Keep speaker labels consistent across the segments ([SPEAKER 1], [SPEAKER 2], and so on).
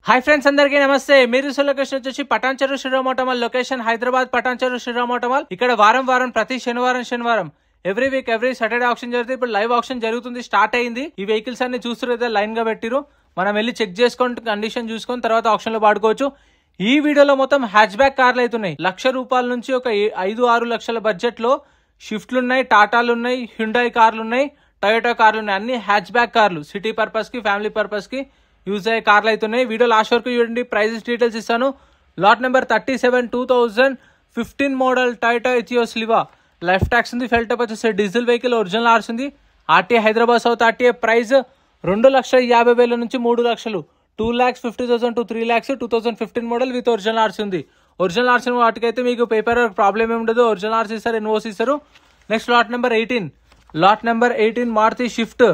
[SPEAKER 1] Hi friends अंदरिकी नमस्ते మీరు location వచ్చేసి పటాన్ చెరు శ్రీరామోటమల్ లొకేషన్ హైదరాబాద్ పటాన్ చెరు శ్రీరామోటమల్ ఇక్కడ వారం ప్రతి శనివారం every week every Saturday auction జరుగుతుంది. ఇప్పుడు లైవ్ ఆక్షన్ జరుగుతుంది, స్టార్ట్ అయింది. ఈ వెహికల్స్ అన్ని చూస్తున్నారు, లైన్ గా పెట్టిరు. మనం వెళ్ళి చెక్ చేసుకొని కండిషన్ చూసుకొని తర్వాత ఆక్షన్ లో వాడుకోవచ్చు. ఈ వీడియోలో మొత్తం హ్యాచ్ బ్యాక్ కార్లు అవుతున్నాయి. ₹1,00,000 నుంచి ఒక 5-6 లక్షల బడ్జెట్ లో షిఫ్ట్లు ఉన్నాయి, టాటాలు ఉన్నాయి, హ్యుండాయ్ కార్లు ఉన్నాయి, టొయోటా కార్లు ఉన్నాయి. అన్ని హ్యాచ్ బ్యాక్ కార్లు సిటీ పర్పస్ కి ఫ్యామిలీ పర్పస్ కి యూజ్ అయ్యే కార్లు అవుతున్నాయి. వీడియో లాస్ట్ వరకు చూడండి, ప్రైజెస్ డీటెయిల్స్ ఇస్తాను. Lot number 37 2015 model Toyota Etios Liva. Life tax ఉంది, ఫెల్ టప్ వచ్చేసి డీజిల్ వెహికల్, ఒరిజినల్ ఆర్స్ ఉంది. RTA Hyderabad south RTA. Price 2,50,000 నుంచి 3 లక్షలు, 2,50,000 to 3 lakhs. 2015 model with original ఆర్స్ ఉంది. ఒరిజినల్ ఆర్స్ వాటికైతే మీకు పేపర్ వర్క్ ప్రాబ్లమ్ ఏమి ఉండదు. ఒరిజినల్ ఆర్స్ ఇస్తారు, ఎన్ఓసి ఇస్తారు. Next lot number 18 Maruti Swift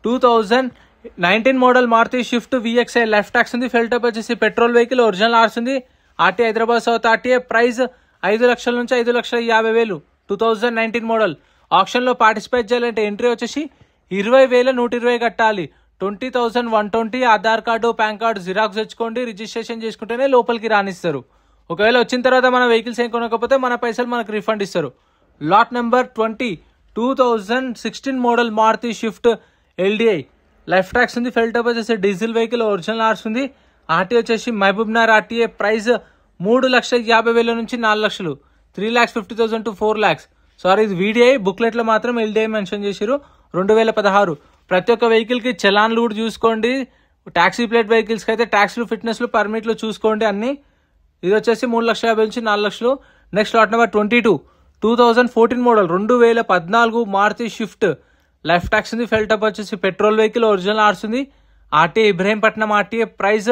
[SPEAKER 1] 2019 model Maruti Swift VXI. Life tax ఉంది, ఫెల్ టప్ వచ్చేసి పెట్రోల్ వెహికల్, ఒరిజినల్ ఆర్స్ ఉంది. RT Hyderabad south RTA. Price 5 లక్షల నుంచి 5,50,000. 2019 మోడల్. ఆప్షన్ లో పార్టిసిపేట్ చేయాలంటే ఎంట్రీ వచ్చేసి 20,120 కట్టాలి. 20,120. Aadhaar card, PAN card xerox తెచ్చుకోండి, రిజిస్ట్రేషన్ చేసుకుంటేనే లోపలికి రానిస్తారు. ఒకవేళ వచ్చిన తర్వాత మన వెహికల్స్ ఏం కొనకపోతే మన పైసలు మనకు రిఫండ్ ఇస్తారు. Lot number 20 2016 model Maruti Swift LDI. Life tax ఉంది, ఫెల్ టప్ వచ్చేసి డీజిల్ వెహికల్, ఒరిజినల్ ఆర్స్ ఉంది. ఆర్టీ వచ్చేసి మహబూబ్ నగర్ ఆర్టీఏ. ప్రైస్ 3,50,000 నుంచి 4 లక్షలు, 3,50,000 to 4 lakhs. సారీ, ఇది వీడిఐ, బుక్లెట్ లో మాత్రం ఎల్డిఐ మెన్షన్ చేసిరు. 2016. ప్రతి ఒక్క వెహికల్ కి చలాన్లు కూడా చూసుకోండి. టాక్సీ ప్లేట్ వెహికల్స్ కి అయితే ట్యాక్స్లు, ఫిట్నెస్ లు, పర్మిట్లు చూసుకోండి అన్ని. ఇది వచ్చేసి 3,50,000 నుంచి 4 లక్షలు. Next lot number 22 2014 model 2014 Maruti Swift. Life tax ఉంది, ఫెల్ టప్ వచ్చేసి పెట్రోల్ వెహికల్, ఒరిజినల్ ఆర్స్ ఉంది. RTA Ibrahimpatnam RTA. Price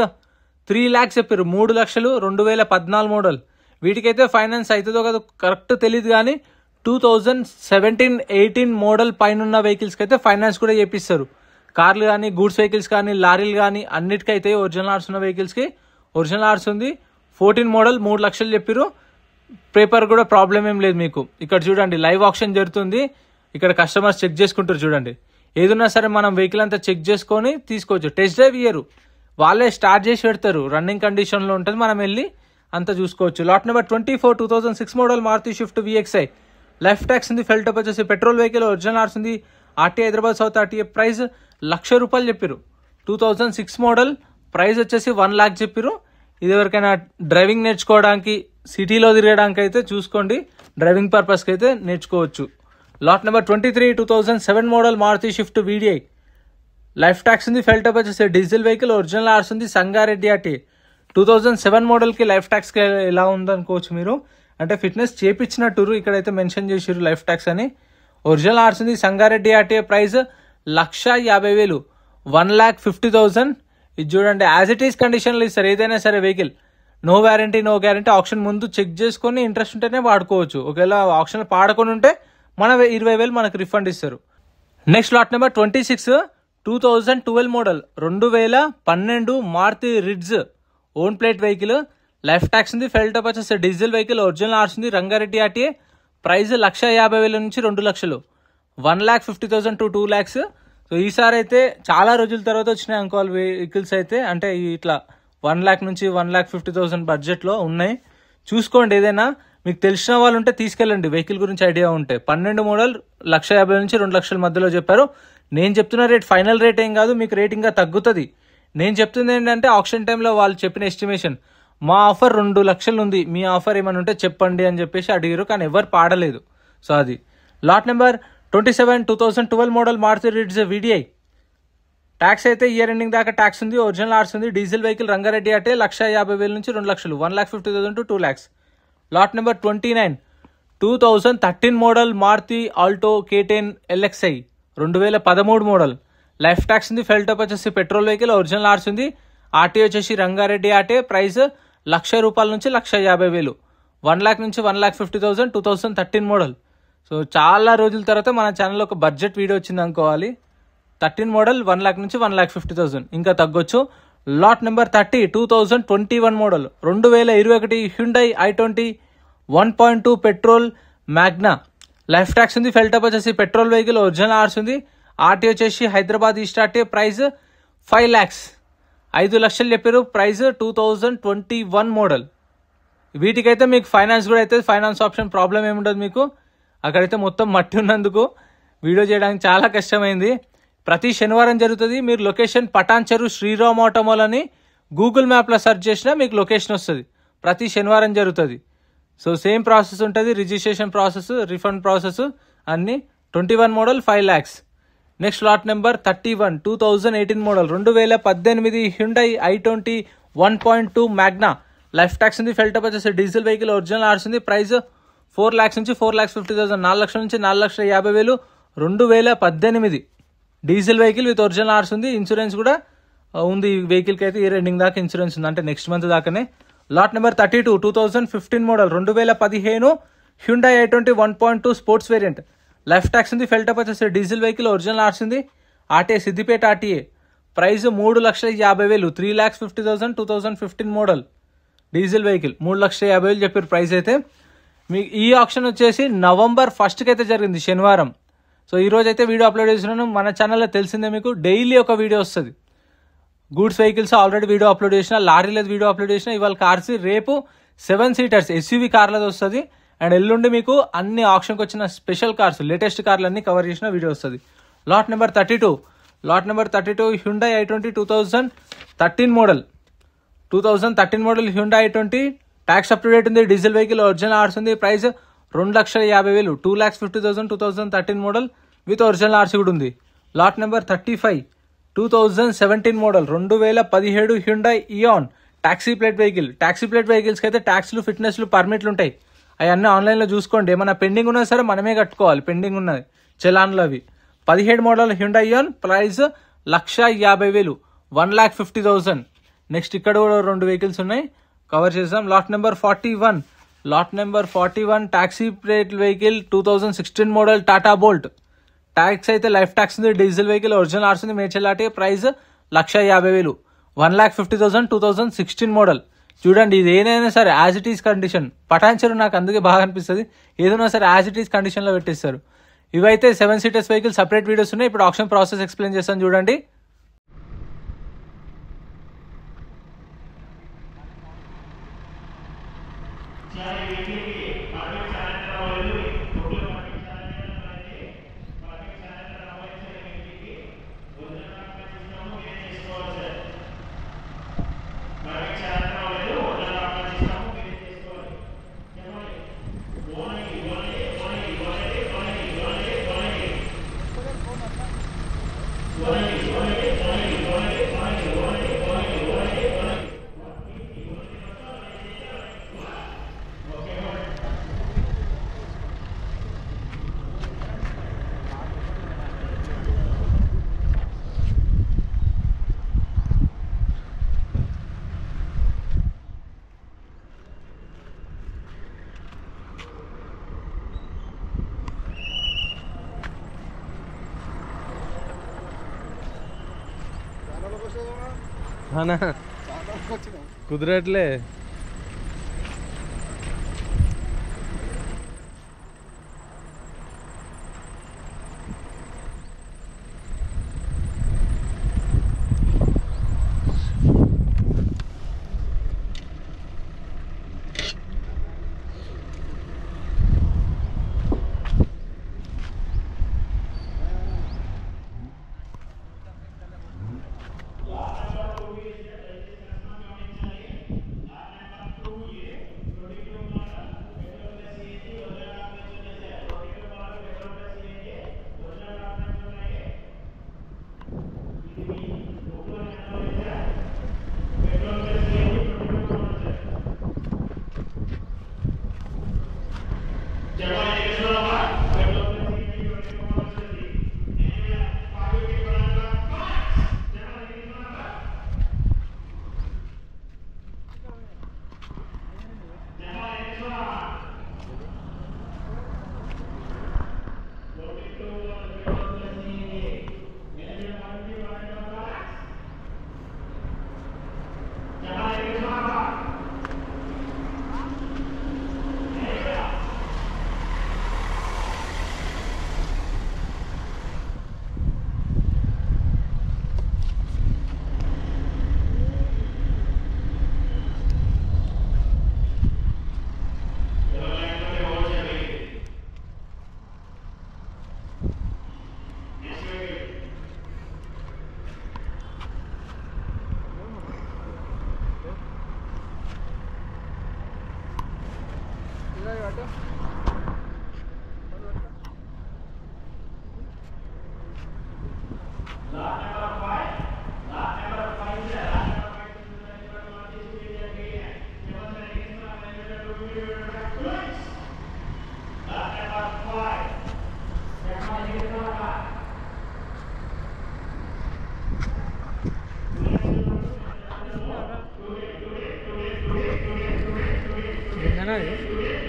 [SPEAKER 1] 3 lakhs చెప్పారు, 3 లక్షలు. 2014 మోడల్. వీటికైతే ఫైనాన్స్ అవుతుందో కదా కరెక్ట్ తెలియదు, కానీ 2017-18 మోడల్ పైన వెహికల్స్ కి అయితే ఫైనాన్స్ కూడా చేపిస్తారు. కార్లు కానీ, గూడ్స్ వెహికల్స్ కానీ, లారీలు కానీ అన్నిటికైతే ఒరిజినల్ ఆర్స్ ఉన్న వెహికల్స్ కి ఒరిజినల్ ఆర్స్ ఉంది. 14 మోడల్ 3 లక్షలు చెప్పారు. పేపర్ కూడా ప్రాబ్లం ఏం లేదు మీకు. ఇక్కడ చూడండి, లైవ్ ఆక్షన్ జరుగుతుంది. ఇక్కడ కస్టమర్స్ చెక్ చేసుకుంటారు. చూడండి, ఏదున్నా సరే మనం వెహికల్ అంతా చెక్ చేసుకొని తీసుకోవచ్చు. టెస్ట్ డ్రైవ్ ఇయ్యరు, వాళ్ళే స్టార్ట్ చేసి పెడతారు. రన్నింగ్ కండిషన్ లో ఉంటుంది, మనం వెళ్ళి అంతా చూసుకోవచ్చు. Lot number 24 2006 model Maruti Swift VXI. Life tax ఉంది, ఫెల్ టప్ వచ్చేసి పెట్రోల్ వెహికల్, ఒరిజినల్ ఆర్స్ ఉంది. RT Hyderabad south RTA. Price ₹1,00,000 చెప్పారు. 2006 మోడల్. ప్రైస్ వచ్చేసి 1 lakh చెప్పారు. ఇది ఎవరికైనా డ్రైవింగ్ నేర్చుకోవడానికి, సిటీలో తిరగడానికి అయితే చూసుకోండి. డ్రైవింగ్ పర్పస్ కి అయితే నేర్చుకోవచ్చు. Lot number 23 2007 model Maruti Swift VDI. Life tax ఉంది, ఫెల్ టప్ వచ్చేసి డీజిల్ వెహికల్, ఒరిజినల్ ఆర్స్ ఉంది. సంగారెడ్డి ఆర్టీ. 2007 మోడల్ కి లైఫ్ ట్యాక్స్ ఎలా ఉందనుకోవచ్చు మీరు, అంటే ఫిట్నెస్ చేపించినట్టు ఇక్కడైతే మెన్షన్ చేసిరు లైఫ్ ట్యాక్స్ అని. ఒరిజినల్ ఆర్స్ ఉంది, సంగారెడ్డి ఆర్టీఏ. ప్రైస్ 1,50,000, 1,50,000. ఇది చూడండి, యాజ్ ఇట్ ఈస్ కండిషన్ లో ఇస్తారు ఏదైనా సరే vehicle. No warranty, no guarantee. Auction ముందు చెక్ చేసుకొని ఇంట్రెస్ట్ ఉంటేనే వాడుకోవచ్చు. ఒకవేళ ఆప్షన్ పాడుకొని ఉంటే మన 20,000 మనకు రిఫండ్ ఇస్తారు. Next lot number 26 2012 model 2012 Maruti Ritz own plate vehicle. Life tax ఉంది, ఫెల్ టప్ వచ్చేసి డీజిల్ వెహికల్, ఒరిజినల్ ఆర్స్ ఉంది. రంగారెడ్డి ఆర్టీఏ. ప్రైస్ 1,50,000 నుంచి 2 లక్షలు, 1,50,000 to 2 lakhs. సో ఈసారి అయితే చాలా రోజుల తర్వాత వచ్చినాయి అనుకోవాలి వెహికల్స్ అయితే. అంటే ఇట్లా 1 lakh నుంచి 1,50,000 బడ్జెట్ లో ఉన్నాయి. చూసుకోండి, ఏదైనా మీకు తెలిసిన వాళ్ళు ఉంటే తీసుకెళ్ళండి, వెహికల్ గురించి ఐడియా ఉంటే. 12 మోడల్ 1,50,000 నుంచి 2 లక్షల మధ్యలో చెప్పారు. నేను చెప్తున్న రేట్ ఫైనల్ రేట్ ఏం కాదు, మీకు రేట్ ఇంకా తగ్గుతుంది. నేను చెప్తుంది ఏంటంటే ఆప్షన్ టైంలో వాళ్ళు చెప్పిన ఎస్టిమేషన్. మా ఆఫర్ 2 లక్షలు ఉంది, మీ ఆఫర్ ఏమైనా ఉంటే చెప్పండి అని చెప్పేసి అడిగారు, కానీ ఎవరు పాడలేదు. సో అది. Lot number 27 2012 model Maruti Ritz VDI. Tax అయితే ఇయర్ ఎండింగ్ దాకా ట్యాక్స్ ఉంది, ఒరిజినల్ ఆర్స్ ఉంది. డీజిల్ వెహికల్, రంగారెడ్డి అంటే 1,50,000 నుంచి 2 లక్షలు, 1,50,000 to 2 lakhs. Lot number 29 2013 model Maruti Alto K10 LXI. 2013 model. Life tax ఉంది, ఫెల్ టప్ వచ్చేసి పెట్రోల్ వెహికల్, ఒరిజినల్ ఆర్స్ ఉంది. ఆర్టీ వచ్చేసి రంగారెడ్డి ఆర్టీ. ప్రైస్ ₹1,00,000 నుంచి 1,50,000, 1 lakh నుంచి 1,50,000. 2013 మోడల్. సో చాలా రోజుల తర్వాత మన ఛానల్లో ఒక బడ్జెట్ వీడియో వచ్చింది అనుకోవాలి. 13 మోడల్ 1 lakh నుంచి 1,50,000, ఇంకా తగ్గొచ్చు. Lot number 30 2021 model 2021 Hyundai i20 1.2 petrol Magna. Life tax ఉంది, ఫెల్ టప్ వచ్చేసి పెట్రోల్ వెహికల్, ఒరిజినల్ ఆర్స్ ఉంది. ఆర్టీ వచ్చేసి Hyderabad east RT. Price 5 lakhs. 5 లక్షలు చెప్పారు. Price 2021 model. వీటికైతే మీకు ఫైనాన్స్ కూడా అయితే ఫైనాన్స్ ఆప్షన్ ప్రాబ్లం ఏముండదు మీకు. అక్కడైతే మొత్తం మట్టి ఉన్నందుకు వీడియో చేయడానికి చాలా కష్టమైంది. ప్రతి శనివారం జరుగుతుంది. మీరు లొకేషన్ పటాన్ చెరు శ్రీరామ్ ఆటోమాల్ అని గూగుల్ మ్యాప్లో సెర్చ్ చేసినా మీకు లొకేషన్ వస్తుంది. ప్రతి శనివారం జరుగుతుంది. సో సేమ్ ప్రాసెస్ ఉంటుంది, రిజిస్ట్రేషన్ ప్రాసెస్, రిఫండ్ ప్రాసెస్ అన్ని. 21 model 5 lakhs. Next lot number 31 2018 model 2018 Hyundai i20 1.2 Magna. Life tax ఉంది, ఫెల్టప్ వచ్చేసి డీజిల్ వెహికల్, ఒరిజినల్ ఆర్స్ ఉంది. ప్రైస్ 4 lakhs నుంచి 4,50,000, 4 లక్షల నుంచి 4,50,000. 2018 డీజిల్ వెహికల్ విత్ ఒరిజినల్ ఆర్స్ ఉంది. ఇన్సూరెన్స్ కూడా ఉంది ఈ వెహికల్కి అయితే. ఇయర్ ఎండింగ్ దాకా ఇన్సూరెన్స్ ఉంది, అంటే నెక్స్ట్ మంత్ దాకానే. Lot number 32 2015 model 2015 Hyundai i20 1.2 sports variant. Life tax ఉంది, ఫెల్టప్ వచ్చేసి డీజిల్ వెహికల్, ఒరిజినల్ ఆర్స్ ఉంది. RTA Siddipet RTA. Price 3,50,000, 3,50,000. 2015 model diesel vehicle 3,50,000 చెప్పారు ప్రైస్ అయితే. మీకు ఈ ఆప్షన్ వచ్చేసి November 1st అయితే జరిగింది, శనివారం. సో ఈ రోజు అయితే వీడియో అప్లోడ్ చేస్తున్నాను. మన ఛానల్లో తెలిసిందే మీకు, డైలీ ఒక వీడియో వస్తుంది. Goods vehicles already video upload చేసిన, లారీలది వీడియో అప్లోడ్ చేసిన. ఇవాళ కార్స్, రేపు 7 seaters ఎస్యూవీ కార్లది వస్తుంది. అండ్ ఎల్లుండి మీకు అన్ని ఆప్షన్కి వచ్చిన స్పెషల్ కార్స్, లేటెస్ట్ కార్లు అన్ని కవర్ చేసిన వీడియో వస్తుంది. Lot number 32 Hyundai i20 2013 model. 2013 model Hyundai i20 tax up to date ఉంది, డీజిల్ వెహికల్, ఒరిజినల్ ఆర్స్ ఉంది. ప్రైస్ 2,50,000, 2,50,000. 2013 మోడల్ విత్ ఒరిజినల్ ఆర్స్ కూడా ఉంది. Lot number 35 2017 model 2017 Hyundai Eon taxi plate vehicle. Taxi plate వెహికల్స్కి అయితే ట్యాక్స్లు, ఫిట్నెస్లు, పర్మిట్లు ఉంటాయి. అవన్నీ ఆన్లైన్లో చూసుకోండి. ఏమైనా పెండింగ్ ఉన్నా సరే మనమే కట్టుకోవాలి, పెండింగ్ ఉన్నది చలాన్లు అవి. 17 model Hyundai Eon. Price 1,50,000, 1,50,000. Next ఇక్కడ కూడా 2 వెహికల్స్ ఉన్నాయి, కవర్ చేద్దాం. Lot number 41 taxi plate vehicle 2016 model Tata Bolt. Tax అయితే లైఫ్ ట్యాక్స్ ఉంది, డీజిల్ వెహికల్, ఒరిజినల్ ఆర్స్ ఉంది, మేడ్చల్. ప్రైస్ 1,50,000, 1,50,000. 2016 మోడల్. చూడండి, ఇది ఏదైనా సరే as it is condition. Patancheru నాకు అందుకే బాగా అనిపిస్తుంది, ఏదైనా సరే యాజ్ ఇట్ ఈస్ కండిషన్లో పెట్టేస్తారు. ఇవైతే 7 seaters వెహికల్ సపరేట్ వీడియోస్ ఉన్నాయి. ఇప్పుడు ఆప్షన్ ప్రాసెస్ ఎక్స్ప్లెయిన్ చేస్తాను చూడండి. కుదరట్లే.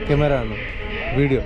[SPEAKER 1] కెమెరా వీడియో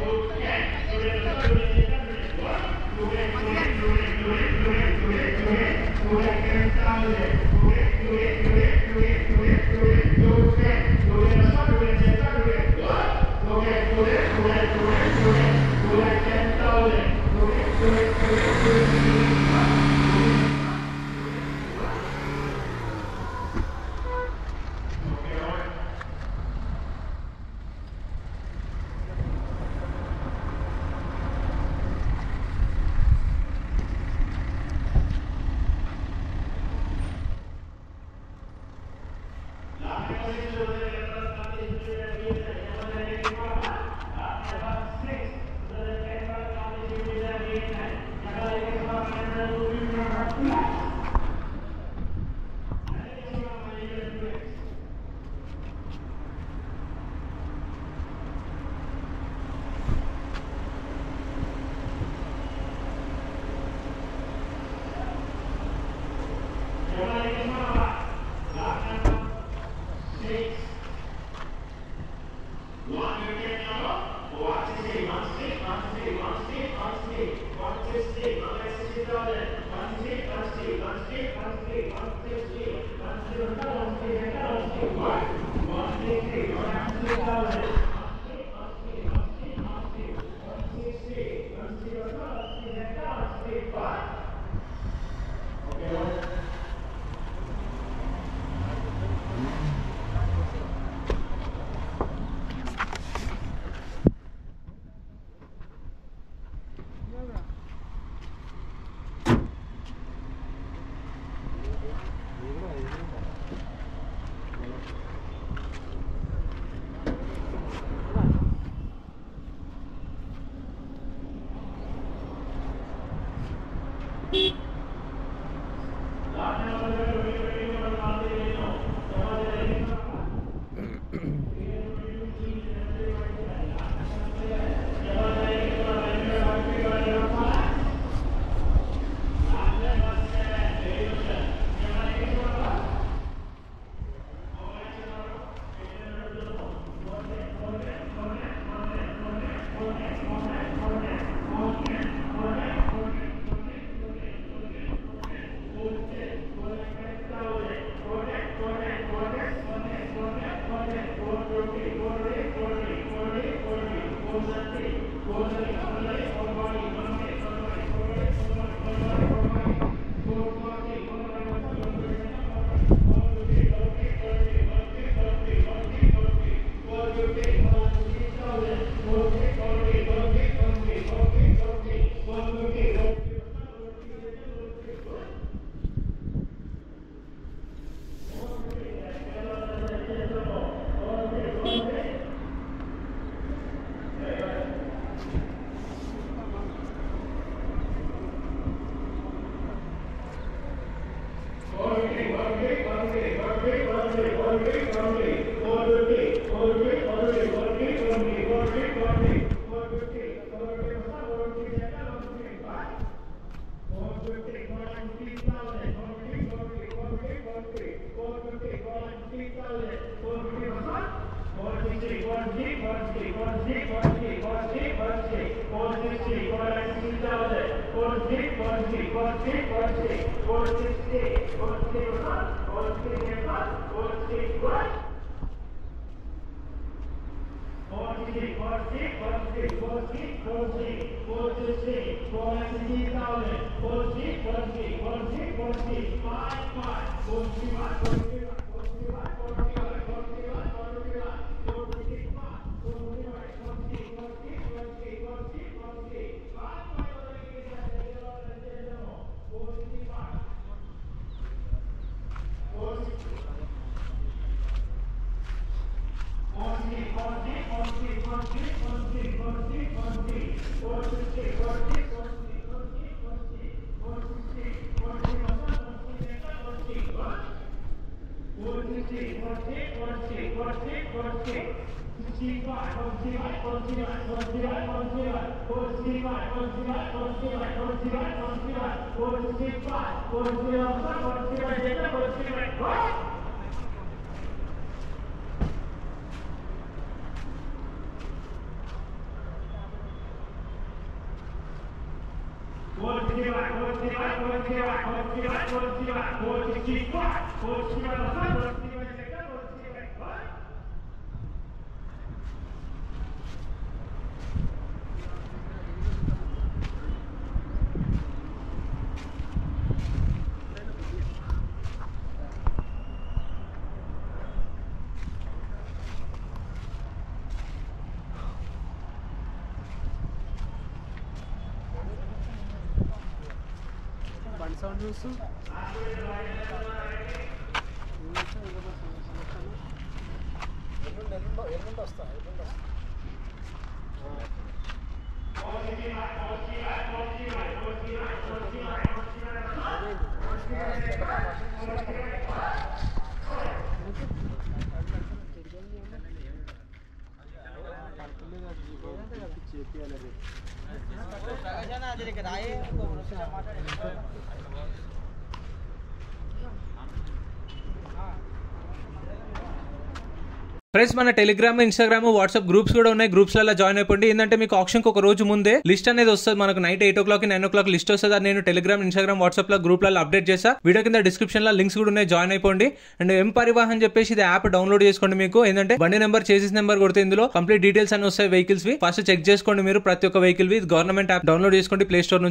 [SPEAKER 1] ఫ్రెండ్స్ మన టెలిగ్రామ్, ఇన్స్టాగ్రామ్, వాట్సాప్ గ్రూప్స్ కూడా ఉన్నాయి. గ్రూప్స్ లలో జాయిన్ అయిపోండి. ఏంటంటే మీకు ఆప్షన్ ఒక రోజు ముందే లిస్ట్ అనేది వస్తుంది. మనకు నైట్ 8 o'clock 9 o'clock లిస్ట్ వస్తుంది. అది నేను టెలిగ్రామ్, ఇన్స్టాగ్రామ్, వాట్సాప్ లో గ్రూప్ లలో అప్డేట్ చేసా. వీడియో కింద డిస్క్రిప్షన్ లో లింక్స్ కూడా ఉన్నాయి, జాయిన్ అయిపోండి. అండ్ ఎం పరివాహన్ చెప్పేసి ఇది యాప్ డౌన్లోడ్ చేసుకోండి. మీకు ఏంటంటే బండి నెంబర్, చేసిస్ నెంబర్ కొడితే ఇందులో కంప్లీట్ డీటెయిల్స్ అని వస్తాయి వెహికల్స్ వి. ఫస్ట్ చెక్ చేసుకోండి మీరు ప్రతి ఒక్క వెహికల్ వి. గవర్నమెంట్ యాప్ డౌన్లోడ్ చేసుకోండి ప్లే స్టోర్ నుంచి.